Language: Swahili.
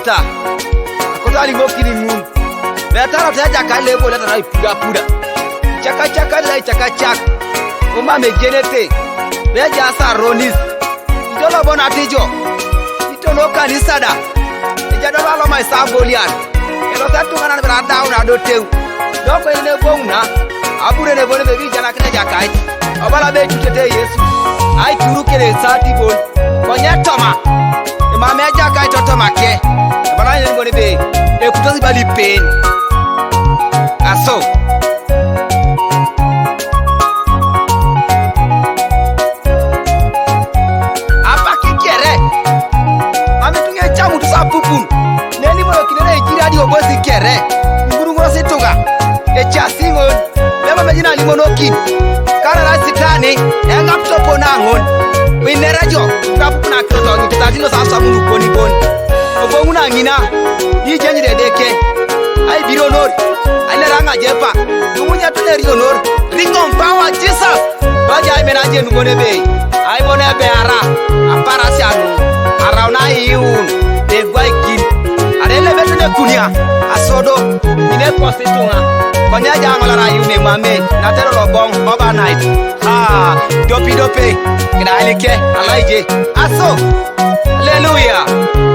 akota ali ngokini mun betara taja kale bola tara puda chaka uma megenete beja sa ronis idolo bona tijo itono kanisa da ejadolo lo mai sabolian elo tatu kana bra down ado tew doko ene bonna abure ne bone be jana kana jakai obala be tutete yesu ai turu kere sati bon konya toma mama jakai totoma ke bana ene bone be e kutozi bali pain aso pupun neni mo kinere jiradi obosi kere ngurungo situga e chasingon beba mejina limonokin kana la sitani enga ptopo nangon winerajo kapuna kroto ngitazino sasa mundu koni bon obonguna ngina ni jenyi dedeke ai bironor ana ranga jepa dumunya tuneri honor ringom power jesus baja ai menaje ngone be ai mone be ara apara sianu arauna iun egwaikin arele betune kunia asodo ine positunga konya jangola rayune mame natero lobong overnight dopi kidalike alaije aso hallelujah.